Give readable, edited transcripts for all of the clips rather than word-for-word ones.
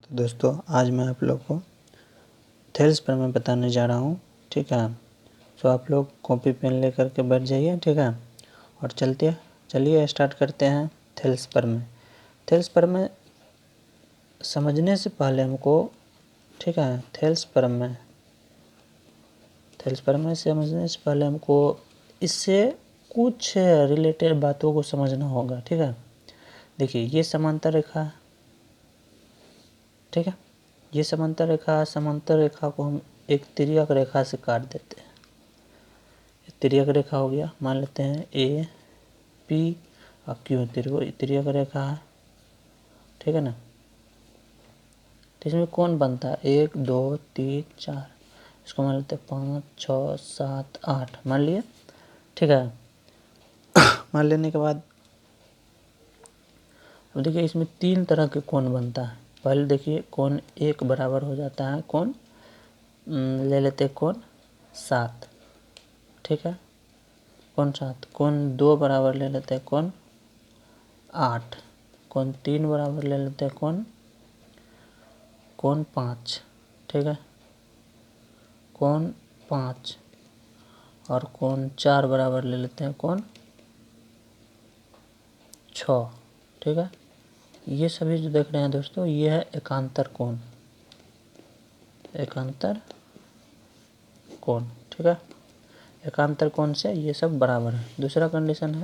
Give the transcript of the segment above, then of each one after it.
तो दोस्तों आज मैं आप लोग को थेल्स पर मैं बताने जा रहा हूँ, ठीक है। तो आप लोग कॉपी पेन लेकर के बैठ जाइए, ठीक है। और चलिए स्टार्ट करते हैं थेल्स पर में। थेल्स पर में समझने से पहले हमको, ठीक है, थेल्स पर में समझने से पहले हमको इससे कुछ रिलेटेड बातों को समझना होगा, ठीक है। देखिए ये समांतर रेखा है, ठीक है। ये समांतर रेखा को हम एक तिर्यक रेखा से काट देते हैं। तिर्यक रेखा हो गया, मान लेते हैं ए पी और क्यू तिर्यक रेखा है, ठीक है ना। तो इसमें कौन बनता है 1 2 3 4, इसको मान लेते हैं 5 6 7 8 मान लिए, ठीक है। मान लेने के बाद अब देखिए इसमें 3 तरह के कोण बनता है। पहले देखिए कोण 1 बराबर हो जाता है, कोण ले लेते हैं कोण 7, ठीक है। कोण 7, कोण 2 बराबर ले लेते हैं कोण 8, कोण 3 बराबर ले लेते हैं कोण 5, ठीक है। कोण 5 और कोण 4 बराबर ले लेते हैं कोण 6, ठीक है। ये सभी जो देख रहे हैं दोस्तों, ये है एकांतर कोण, ठीक है। एकांतर कोण से ये सब बराबर है। दूसरा कंडीशन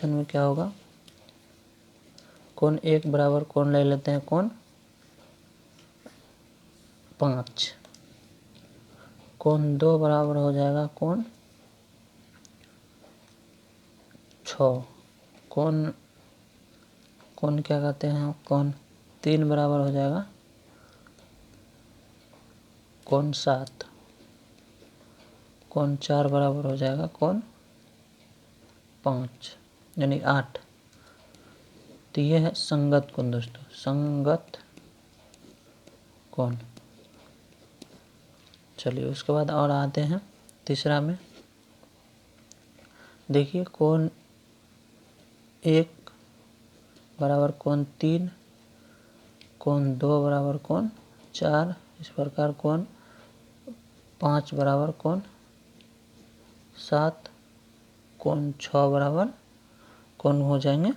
में क्या होगा, कोण 1 बराबर कोण ले लेते हैं कोण 5, कोण 2 बराबर हो जाएगा कोण 6, कोण क्या कहते हैं, कोण 3 बराबर हो जाएगा कोण 7, कोण 4 बराबर हो जाएगा कोण 5 यानी 8। तो ये है संगत कोण दोस्तों, संगत कोण। चलिए उसके बाद और आते हैं तीसरा में। देखिए कोण 1 बराबर कोण 3, कोण 2 बराबर कोण 4, इस प्रकार कोण 5 बराबर कोण 7, कोण 6 बराबर कोण हो जाएंगे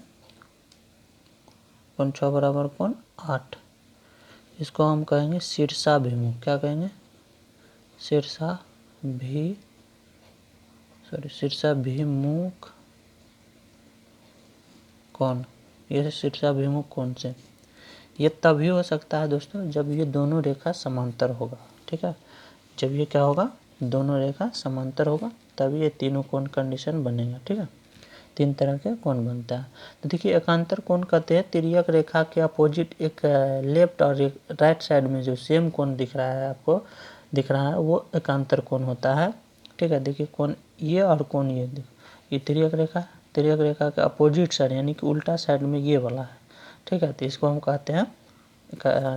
कोण 6 बराबर कोण 8। इसको हम कहेंगे शीर्षाभिमुख, क्या कहेंगे, शीर्षाभिमुख कोण। ये शीर्षाभिमुख कोण से ये तभी हो सकता है दोस्तों जब ये दोनों रेखा समांतर होगा, ठीक है। जब ये क्या होगा, दोनों रेखा समांतर होगा, तभी ये तीनों कोण कंडीशन बनेगा, ठीक है। 3 तरह के कोण बनता है। तो देखिए एकांतर कोण कहते हैं तिर्यक रेखा के अपोजिट एक लेफ्ट और एक राइट साइड में जो सेम कोण दिख रहा है, आपको दिख रहा है, वो एकांतर कोण होता है, ठीक है। देखिए कोण ये और कोण ये तिर्यक रेखा के अपोजिट साइड यानी कि उल्टा साइड में ये वाला है, ठीक है। तो इसको हम कहते हैं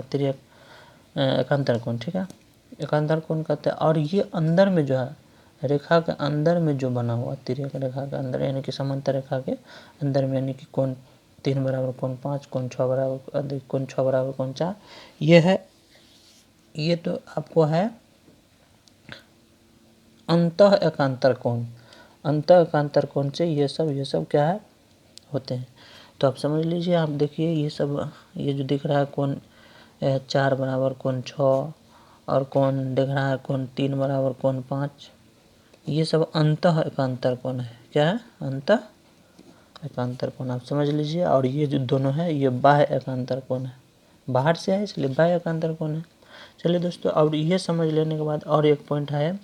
तिर्यक एकांतर कोण, ठीक है। एकांतर कोण कहते हैं। और ये अंदर में जो है, रेखा के अंदर में जो बना हुआ तिर्यक रेखा के अंदर यानी कि समांतर रेखा के अंदर में, यानी कि कोण 3 बराबर कोण 5, कोण 6 बराबर कोण 4, ये है, ये तो आपको है अंतः एकांतर कोण। अंतः एकांतर कोण से ये सब क्या है, होते हैं। तो आप समझ लीजिए, आप देखिए ये सब, ये जो दिख रहा है कोण 4 बराबर कोण 6 और कोण दिख रहा है कोण 3 बराबर कोण 5, ये सब अंतः एकांतर कोण है। क्या है, अंतः एकांतर कोण, आप समझ लीजिए। और ये जो दोनों है ये बाह्य एकांतर कोण है, बाहर से है इसलिए बाह्य एकांतर कोण है। चलिए दोस्तों, अब ये समझ लेने के बाद और एक पॉइंट है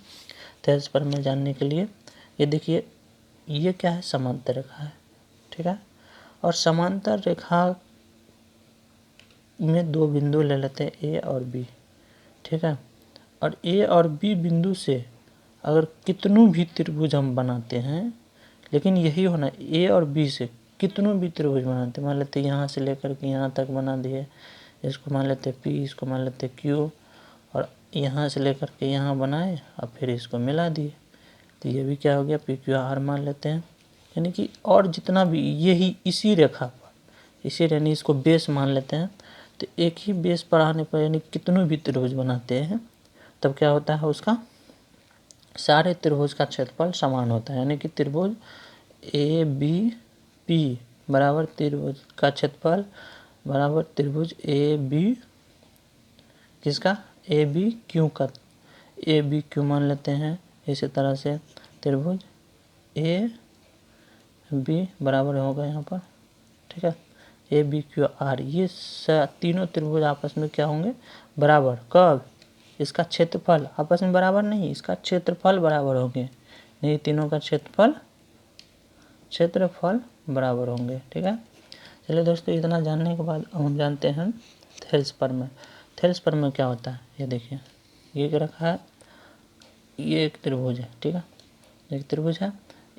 थेल्स पर में जानने के लिए। ये देखिए ये क्या है, समांतर रेखा है, ठीक है। और समांतर रेखा में 2 बिंदु ले लेते हैं ए और बी, ठीक है। और ए और बी बिंदु से अगर कितनों भी त्रिभुज हम बनाते हैं, लेकिन यही होना, ए और बी से कितनों भी त्रिभुज बनाते हैं, मान लेते यहाँ से लेकर के यहाँ तक बना दिए, इसको मान लेते पी, इसको मान लेते क्यू, और यहाँ से लेकर के यहाँ बनाए और फिर इसको मिला दिए, तो ये भी क्या हो गया, पी क्यू आर मान लेते हैं। यानी कि और जितना भी यही इसी रेखा पर, इसी यानी इसको बेस मान लेते हैं। तो एक ही बेस पर आने पर यानी कितनों भी त्रिभुज बनाते हैं तब क्या होता है, उसका सारे त्रिभुज का क्षेत्रफल समान होता है। यानी कि त्रिभुज ए बी पी बराबर त्रिभुज का क्षेत्रफल बराबर त्रिभुज ए बी किसका, ए बी क्यू का, ए बी क्यू मान लेते हैं। इसी तरह से त्रिभुज ए बी बराबर होगा यहाँ पर, ठीक है, ए बी क्यू आर। ये तीनों त्रिभुज आपस में क्या होंगे, बराबर। कब, इसका क्षेत्रफल आपस में बराबर नहीं, इसका क्षेत्रफल बराबर होंगे। नहीं, तीनों का क्षेत्रफल बराबर होंगे, ठीक है। चलिए दोस्तों, इतना जानने के बाद हम जानते हैं थेल्स प्रमेय। थेल्स प्रमेय क्या होता है, ये देखिए, ये क्या रखा है, ये एक त्रिभुज है, ठीक है, एक त्रिभुज है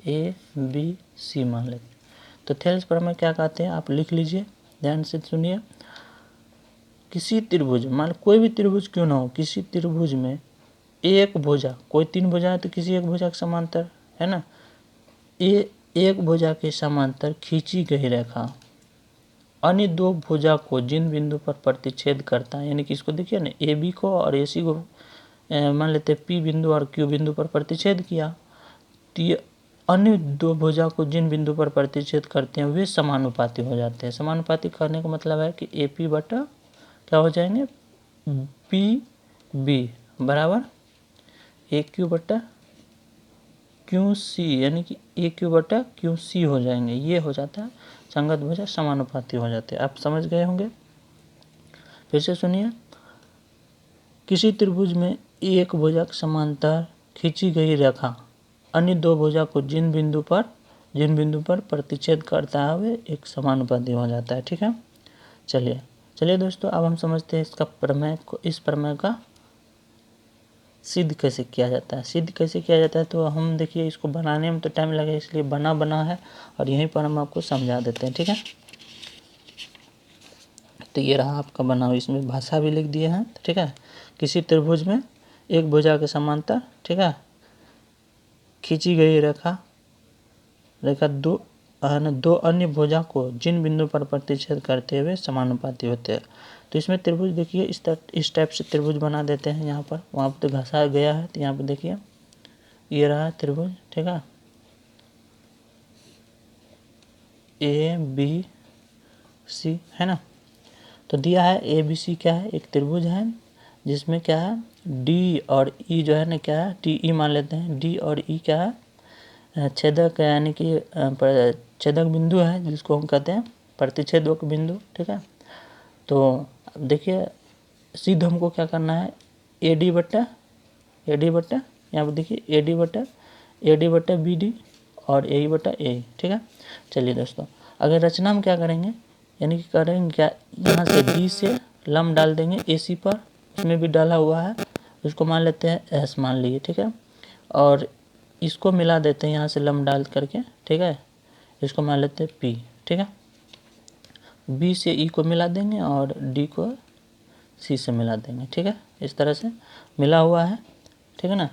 ए बी सी मान लेते हैं। तो थेल्स प्रमेय क्या कहते हैं, आप लिख लीजिए, ध्यान से सुनिए। किसी त्रिभुज, मान कोई भी त्रिभुज क्यों ना हो, किसी त्रिभुज में एक भुजा, कोई 3 भुजा है तो किसी एक भुजा के समांतर है ना, एक भुजा के समांतर खींची गई रेखा अन्य 2 भुजा को जिन बिंदु पर प्रतिच्छेद करता है, यानी कि इसको देखिए ना, ए बी को और ए सी को मान लेते हैं पी बिंदु और क्यू बिंदु पर प्रतिच्छेद किया, तो ये अन्य 2 भुजा को जिन बिंदु पर प्रतिच्छेद करते हैं वे समानुपाती हो जाते हैं। समानुपाती करने का मतलब है कि ए पी बटा क्या हो जाएंगे, पी बी बराबर ए क्यू बटा क्यू सी, यानी कि ए क्यू बटा क्यू सी हो जाएंगे। ये हो जाता है संगत भुजा समानुपाती हो जाते हैं। आप समझ गए होंगे। फिर से सुनिए, किसी त्रिभुज में एक भुजा के समांतर खींची गई रेखा अन्य 2 भुजा को जिन बिंदु पर प्रतिच्छेद करता है वे एक समानुपाती हो जाता है, ठीक है। चलिए दोस्तों, अब हम समझते हैं इसका प्रमेय को, इस प्रमेय का सिद्ध कैसे किया जाता है। सिद्ध कैसे किया जाता है तो हम देखिए, इसको बनाने में तो टाइम लगेगा, इसलिए बना है और यहीं पर हम आपको समझा देते हैं, ठीक है। तो ये रहा आपका बना हुआ, इसमें भाषा भी लिख दिए हैं, ठीक है। किसी त्रिभुज में एक भुजा के समांतर, ठीक है, खींची गई रेखा 2 अन्य भुजा को जिन बिंदु पर प्रतिच्छेद करते हुए समानुपाती होते हैं। तो इसमें त्रिभुज देखिए, इस टाइप से त्रिभुज बना देते हैं। यहाँ पर, वहाँ पर तो घसा गया है, तो यहाँ पर देखिए ये रहा त्रिभुज, ठीक है, ए बी सी है ना। तो दिया है ए बी सी क्या है, एक त्रिभुज है जिसमें क्या है, डी और ई जो है ना, क्या है, टी ई मान लेते हैं। डी और ई क्या है, छेदक, यानी कि छेदक बिंदु है जिसको हम कहते हैं प्रतिच्छेदक बिंदु, ठीक है। तो अब देखिए, सिद्ध हमको क्या करना है, ए डी बट्टा यहाँ पर देखिए ए डी बट्टा बी डी और ए बट्टा ए, ठीक है। चलिए दोस्तों, अगर रचना में क्या करेंगे, यानी कि करेंगे क्या, यहाँ से डी से लम्ब डाल देंगे ए सी पर, इसमें भी डाला हुआ है, उसको मान लेते हैं एस मान लिए, ठीक है। और इसको मिला देते हैं यहाँ से लम्ब डाल करके, ठीक है, इसको मान लेते हैं पी, ठीक है। बी से ई को मिला देंगे और डी को सी से मिला देंगे, ठीक है। इस तरह से मिला हुआ है, ठीक है ना,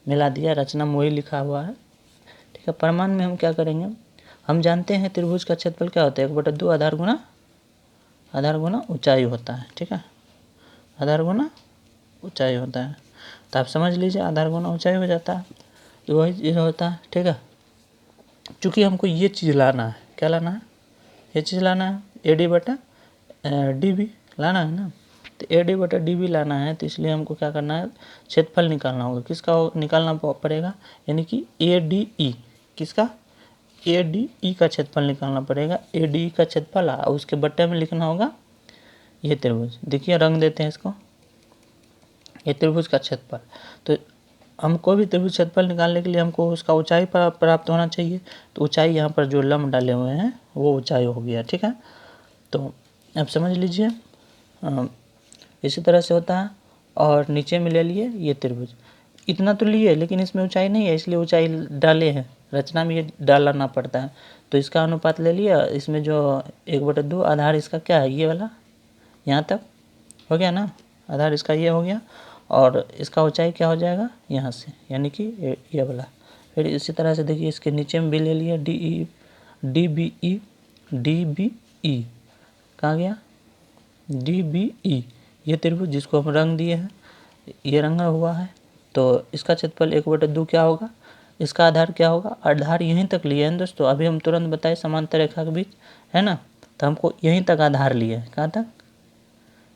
मिला दिया, रचना में वही लिखा हुआ है, ठीक है। प्रमाण में हम क्या करेंगे, हम जानते हैं त्रिभुज का क्षेत्रफल क्या होता है, 1/2 आधार गुना ऊंचाई होता है, ठीक है, आधार गुना ऊंचाई होता है। तो आप समझ लीजिए, आधार गुना ऊंचाई हो जाता है, तो वही चीज़ होता है, ठीक है। चूँकि हमको ये चीज़ लाना है, क्या लाना है, ये चीज़ लाना है, ए डी बटा डी बी लाना है ना। तो ए डी बटा डी बी लाना है, तो इसलिए हमको क्या करना है, क्षेत्रफल निकालना होगा। किसका निकालना पड़ेगा, यानी कि ए डी ई, किसका, ए डी ई का क्षेत्रफल निकालना पड़ेगा। ए डी ई का क्षेत्रफल और उसके बट्टे में लिखना होगा ये त्रिभुज। देखिए, रंग देते हैं इसको, ये त्रिभुज का क्षेत्रफल। तो हमको भी त्रिभुज क्षेत्रफल निकालने के लिए हमको उसका ऊंचाई प्राप्त होना चाहिए। तो ऊंचाई यहाँ पर जो लम्ब डाले हुए हैं वो ऊंचाई हो गया, ठीक है। तो अब समझ लीजिए, इसी तरह से होता है। और नीचे में ले लिए ये त्रिभुज, इतना तो लिए, लेकिन इसमें ऊंचाई नहीं है, इसलिए ऊंचाई डाले हैं, रचना में ये डालना पड़ता है। तो इसका अनुपात ले लिया, इसमें जो 1/2 आधार इसका क्या है, ये वाला, यहाँ तक हो गया ना, आधार इसका ये हो गया, और इसका ऊंचाई क्या हो जाएगा यहाँ से, यानी कि ये वाला। फिर इसी तरह से देखिए, इसके नीचे में भी ले लिया डी बी ई, कहाँ गया, DBE ये त्रिभुज जिसको हम रंग दिए हैं, ये रंगा हुआ है, तो इसका क्षेत्रफल 1/2 क्या होगा, इसका आधार क्या होगा, आधार यहीं तक लिए हैं दोस्तों, अभी हम तुरंत बताए समांतर रेखा के बीच है ना, तो हमको यहीं तक आधार लिए है, कहाँ तक,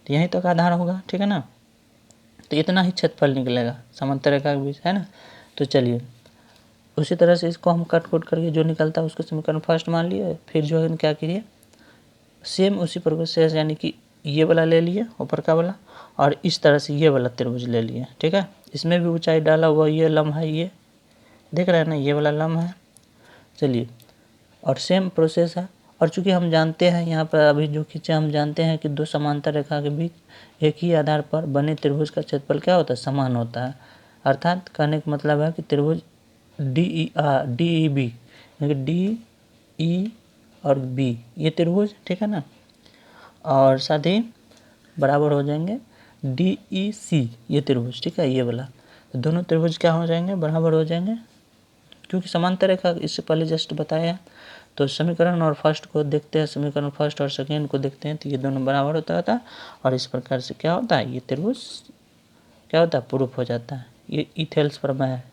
तो यहीं तक आधार होगा, ठीक है ना, तो इतना ही क्षेत्रफल निकलेगा समांतर रेखा के बीच, है ना। तो चलिए उसी तरह से इसको हम कट कोट करके जो निकलता है उसको समीकरण फर्स्ट मान लिए, फिर जो है क्या करिए, सेम उसी प्रोसेस यानी कि ये वाला ले लिए ऊपर का वाला, और इस तरह से ये वाला त्रिभुज ले लिए, ठीक है। इसमें भी ऊंचाई डाला हुआ ये लम्ब है, ये देख रहे हैं ना, ये वाला लम्ब है। चलिए और सेम प्रोसेस है, और चूंकि हम जानते हैं यहाँ पर अभी जो खींचे हम जानते हैं कि दो समांतर रेखा के बीच एक ही आधार पर बने त्रिभुज का क्षेत्रफल क्या होता है, समान होता है। अर्थात कहने का मतलब है कि त्रिभुज DEB यानी DE और B ये त्रिभुज, ठीक है ना, और साथ ही बराबर हो जाएंगे DEC ये त्रिभुज, ठीक है, ये वाला, तो दोनों त्रिभुज क्या हो जाएंगे, बराबर हो जाएंगे, क्योंकि समांतर रेखा इससे पहले जस्ट बताया है। तो समीकरण और फर्स्ट को देखते हैं, समीकरण फर्स्ट और सेकेंड को देखते हैं, तो ये दोनों बराबर होता है, और इस प्रकार से क्या होता है, ये त्रिभुज क्या होता है, प्रूफ हो जाता है। ये इथेल्स प्रमेय है,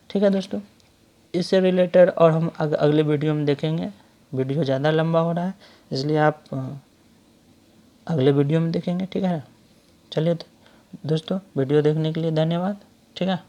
ठीक है दोस्तों। इससे रिलेटेड और हम अगले वीडियो में देखेंगे, वीडियो ज़्यादा लंबा हो रहा है इसलिए आप अगले वीडियो में देखेंगे, ठीक है। चलिए दोस्तों वीडियो देखने के लिए धन्यवाद, ठीक है।